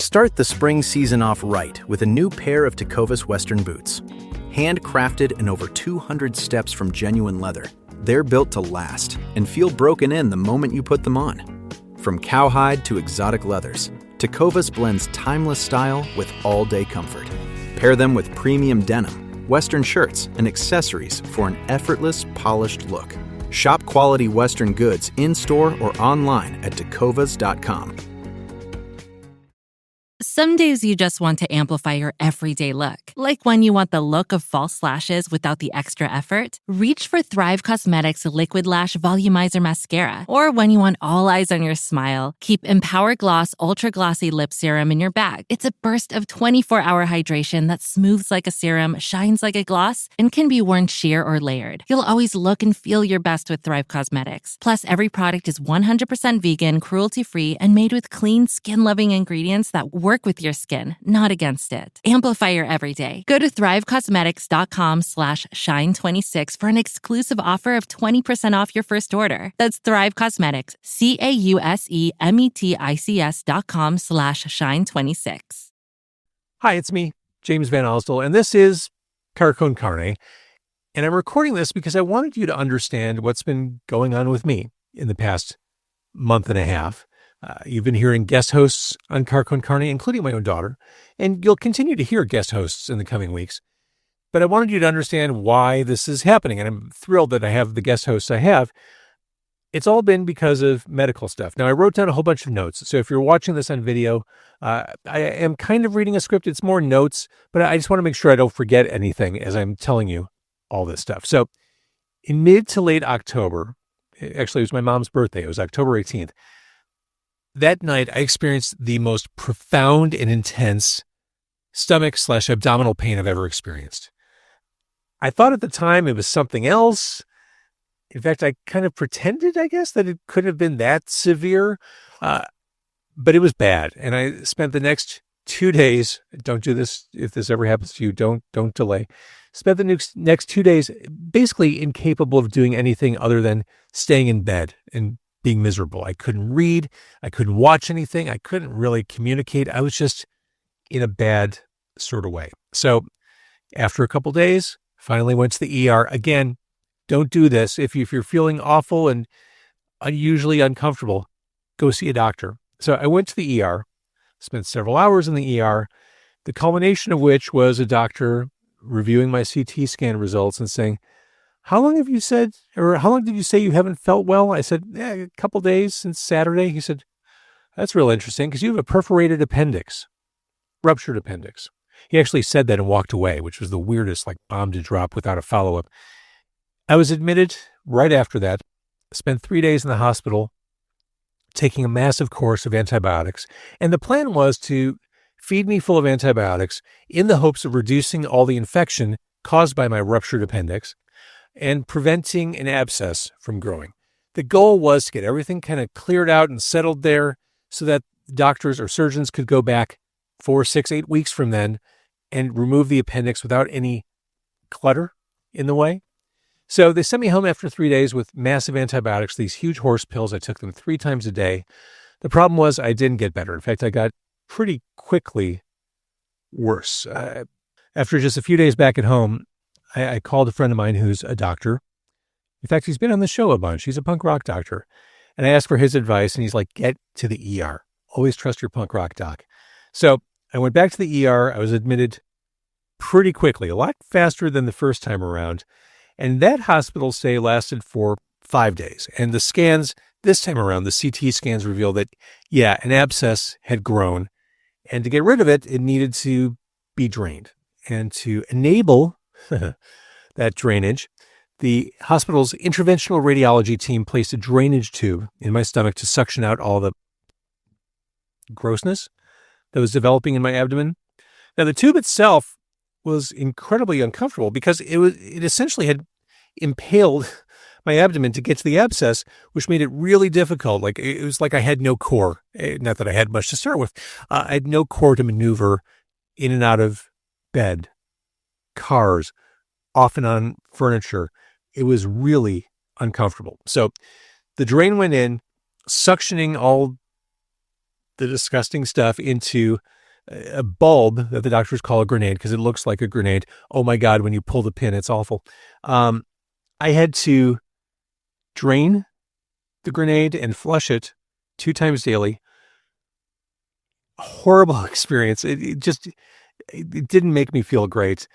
Start the spring season off right with a new pair of Tecovas Western boots. Handcrafted and over 200 steps from genuine leather, they're built to last and feel broken in the moment you put them on. From cowhide to exotic leathers, Tecovas blends timeless style with all-day comfort. Pair them with premium denim, Western shirts, and accessories for an effortless, polished look. Shop quality Western goods in-store or online at tecovas.com. Some days you just want to amplify your everyday look. Like when you want the look of false lashes without the extra effort, reach for Thrive Cosmetics Liquid Lash Volumizer Mascara. Or when you want all eyes on your smile, keep Empower Gloss Ultra Glossy Lip Serum in your bag. It's a burst of 24-hour hydration that smooths like a serum, shines like a gloss, and can be worn sheer or layered. You'll always look and feel your best with Thrive Cosmetics. Plus, every product is 100% vegan, cruelty-free, and made with clean, skin-loving ingredients that work with your skin, not against it. Amplify your everyday. Go to thrivecosmetics.com/shine26 for an exclusive offer of 20% off your first order. That's Thrive Cosmetics, CAUSEMETICS.com/shine26. Hi, it's me, James VanOsdol, and this is Carcon Carne. And I'm recording this because I wanted you to understand what's been going on with me in the past month and a half. You've been hearing guest hosts on Carcon Carne, including my own daughter, and you'll continue to hear guest hosts in the coming weeks. But I wanted you to understand why this is happening, and I'm thrilled that I have the guest hosts I have. It's all been because of medical stuff. Now, I wrote down a whole bunch of notes, so if you're watching this on video, I am kind of reading a script. It's more notes, but I just want to make sure I don't forget anything as I'm telling you all this stuff. So in mid to late October, actually, it was my mom's birthday. It was October 18th. That night, I experienced the most profound and intense stomach/abdominal pain I've ever experienced. I thought at the time it was something else. In fact, I kind of pretended, I guess, that it could have been that severe, but it was bad. And I spent the next 2 days, don't do this if this ever happens to you, don't delay. Spent the next 2 days basically incapable of doing anything other than staying in bed and being miserable. I couldn't read. I couldn't watch anything. I couldn't really communicate. I was just in a bad sort of way. So after a couple days, finally went to the ER. Again, don't do this. If you're feeling awful and unusually uncomfortable, go see a doctor. So I went to the ER, spent several hours in the ER, the culmination of which was a doctor reviewing my CT scan results and saying, how long did you say you haven't felt well? I said, a couple days since Saturday. He said, that's real interesting because you have a perforated appendix, ruptured appendix. He actually said that and walked away, which was the weirdest, like bomb to drop without a follow-up. I was admitted right after that, spent 3 days in the hospital, taking a massive course of antibiotics. And the plan was to feed me full of antibiotics in the hopes of reducing all the infection caused by my ruptured appendix and preventing an abscess from growing. The goal was to get everything kind of cleared out and settled there so that doctors or surgeons could go back 4, 6, 8 weeks from then and remove the appendix without any clutter in the way. So they sent me home after 3 days with massive antibiotics, these huge horse pills. I took them 3 times a day. The problem was I didn't get better. In fact, I got pretty quickly worse. After just a few days back at home, I called a friend of mine who's a doctor. In fact, he's been on the show a bunch. He's a punk rock doctor. And I asked for his advice, and he's like, get to the ER. Always trust your punk rock doc. So I went back to the ER. I was admitted pretty quickly, a lot faster than the first time around. And that hospital stay lasted for 5 days. And the scans this time around, the CT scans revealed that, an abscess had grown. And to get rid of it, it needed to be drained. And to enable that drainage, the hospital's interventional radiology team placed a drainage tube in my stomach to suction out all the grossness that was developing in my abdomen. Now, the tube itself was incredibly uncomfortable because it essentially had impaled my abdomen to get to the abscess, which made it really difficult. Like it was like I had no core. Not that I had much to start with. I had no core to maneuver in and out of bed, cars, off and on furniture. It was really uncomfortable. So the drain went in, suctioning all the disgusting stuff into a bulb that the doctors call a grenade because it looks like a grenade. Oh my God, when you pull the pin, it's awful. I had to drain the grenade and flush it 2 times daily. Horrible experience. It didn't make me feel great.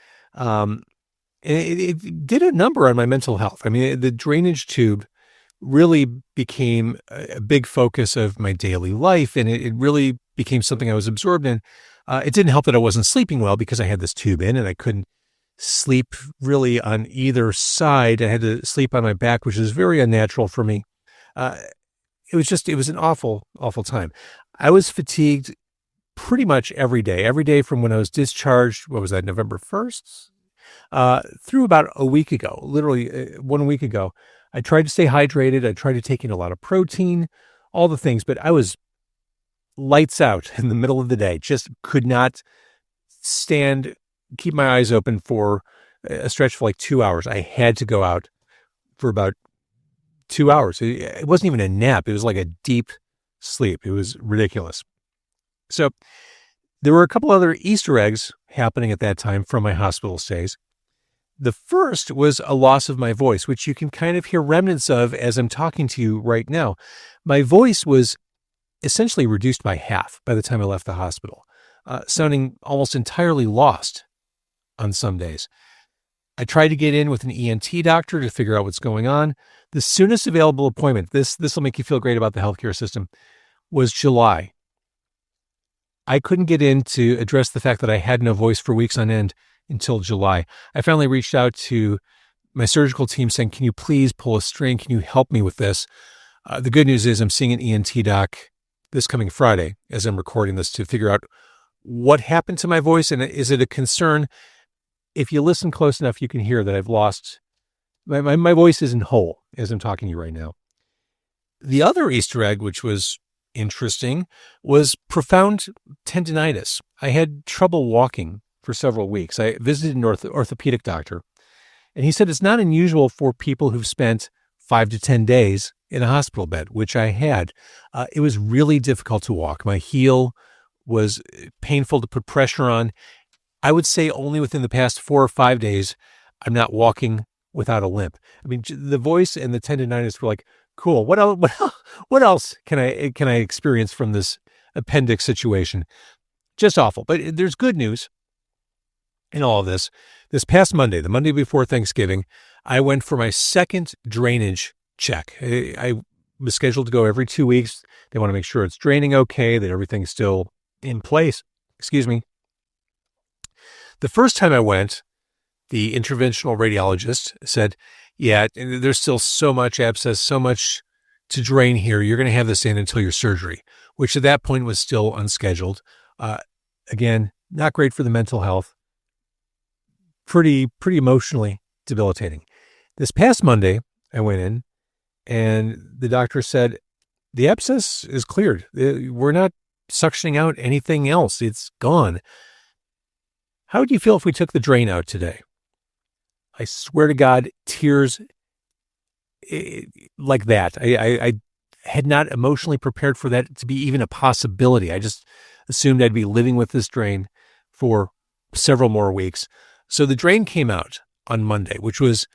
It did a number on my mental health. I mean, the drainage tube really became a big focus of my daily life, and it really became something I was absorbed in. It didn't help that I wasn't sleeping well because I had this tube in, and I couldn't sleep really on either side. I had to sleep on my back, which is very unnatural for me. It was an awful, awful time. I was fatigued pretty much every day from when I was discharged. What was that, November 1st? Through about a week ago, literally 1 week ago. I tried to stay hydrated. I tried to take in a lot of protein, all the things, but I was lights out in the middle of the day. Just could not keep my eyes open for a stretch for like 2 hours. I had to go out for about 2 hours. It wasn't even a nap. It was like a deep sleep. It was ridiculous. So there were a couple other Easter eggs happening at that time from my hospital stays. The first was a loss of my voice, which you can kind of hear remnants of as I'm talking to you right now. My voice was essentially reduced by half by the time I left the hospital, sounding almost entirely lost on some days. I tried to get in with an ENT doctor to figure out what's going on. The soonest available appointment, this will make you feel great about the healthcare system, was July. I couldn't get in to address the fact that I had no voice for weeks on end until July. I finally reached out to my surgical team saying, can you please pull a string? Can you help me with this? The good news is I'm seeing an ENT doc this coming Friday as I'm recording this to figure out what happened to my voice and is it a concern. If you listen close enough, you can hear that I've lost, my voice isn't whole as I'm talking to you right now. The other Easter egg, which was interesting, was profound tendinitis. I had trouble walking for several weeks. I visited an orthopedic doctor, and he said it's not unusual for people who've spent 5 to 10 days in a hospital bed, which I had. It was really difficult to walk. My heel was painful to put pressure on. I would say only within the past 4 or 5 days, I'm not walking without a limp. I mean, the voice and the tendinitis were like, cool. What else can I experience from this appendix situation? Just awful. But there's good news in all of this. This past Monday, the Monday before Thanksgiving, I went for my second drainage check. I was scheduled to go every 2 weeks. They want to make sure it's draining okay, that everything's still in place. Excuse me. The first time I went, the interventional radiologist said, yeah, there's still so much abscess, so much to drain here. You're going to have this in until your surgery, which at that point was still unscheduled. Again, not great for the mental health. Pretty emotionally debilitating. This past Monday, I went in and the doctor said, the abscess is cleared. We're not suctioning out anything else. It's gone. How would you feel if we took the drain out today? I swear to God, tears like that. I had not emotionally prepared for that to be even a possibility. I just assumed I'd be living with this drain for several more weeks. So the drain came out on Monday, which was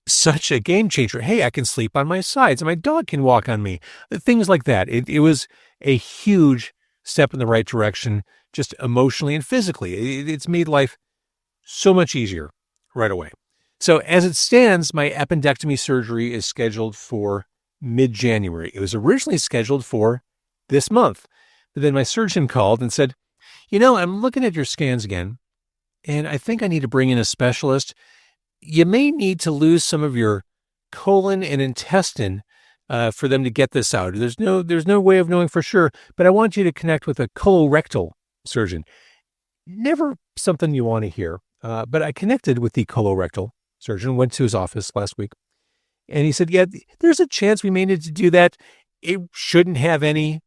such a game changer. Hey, I can sleep on my sides and my dog can walk on me. Things like that. It was a huge step in the right direction, just emotionally and physically. It's made life so much easier right away. So as it stands, my appendectomy surgery is scheduled for mid-January. It was originally scheduled for this month. But then my surgeon called and said, I'm looking at your scans again, and I think I need to bring in a specialist. You may need to lose some of your colon and intestine for them to get this out. There's no way of knowing for sure, but I want you to connect with a colorectal surgeon. Never something you want to hear. But I connected with the colorectal surgeon, went to his office last week, and he said, yeah, there's a chance we may need to do that. It shouldn't have any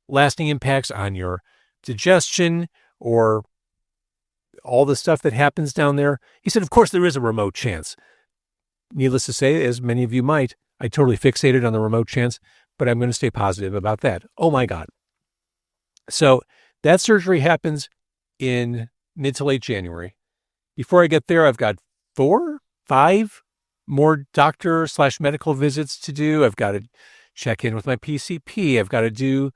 lasting impacts on your digestion or all the stuff that happens down there. He said, of course, there is a remote chance. Needless to say, as many of you might, I totally fixated on the remote chance, but I'm going to stay positive about that. Oh my God. So that surgery happens in mid to late January. Before I get there, I've got 5 more doctor/medical visits to do. I've got to check in with my PCP. I've got to do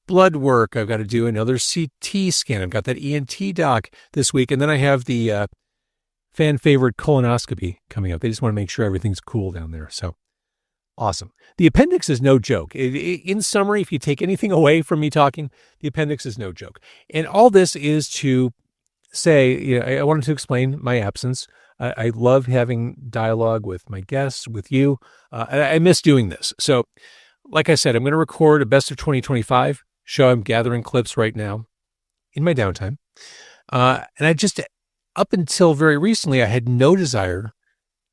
blood work. I've got to do another CT scan. I've got that ENT doc this week. And then I have the fan favorite colonoscopy coming up. They just want to make sure everything's cool down there. So awesome. The appendix is no joke. In summary, if you take anything away from me talking, the appendix is no joke. And all this is to say, I wanted to explain my absence. I love having dialogue with my guests, with you. I miss doing this. So like I said, I'm going to record a best of 2025 show. I'm gathering clips right now in my downtime. And I just, up until very recently, I had no desire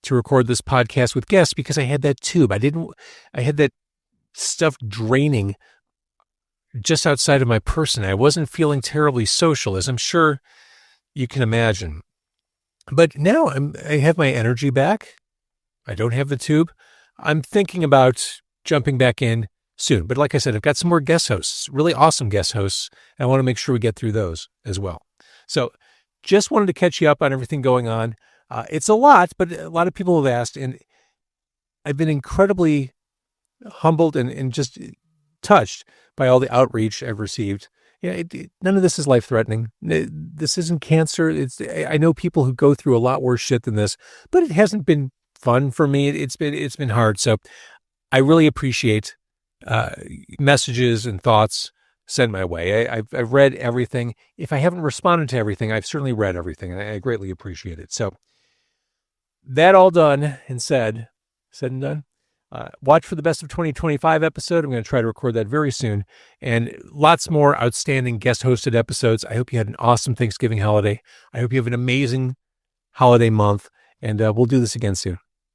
to record this podcast with guests because I had that tube. I had that stuff draining just outside of my person. I wasn't feeling terribly social, as I'm sure you can imagine. But now I have my energy back. I don't have the tube. I'm thinking about jumping back in soon. But like I said, I've got some more guest hosts, really awesome guest hosts. And I want to make sure we get through those as well. So just wanted to catch you up on everything going on. It's a lot, but a lot of people have asked, and I've been incredibly humbled and just touched by all the outreach I've received. None of this is life-threatening. This isn't cancer. I know people who go through a lot worse shit than this, but it hasn't been fun for me. It's been hard. So I really appreciate messages and thoughts sent my way. I've read everything. If I haven't responded to everything, I've certainly read everything, and I greatly appreciate it. So that all done and said and done. Watch for the best of 2025 episode. I'm going to try to record that very soon, and lots more outstanding guest hosted episodes. I hope you had an awesome Thanksgiving holiday. I hope you have an amazing holiday month, and we'll do this again soon.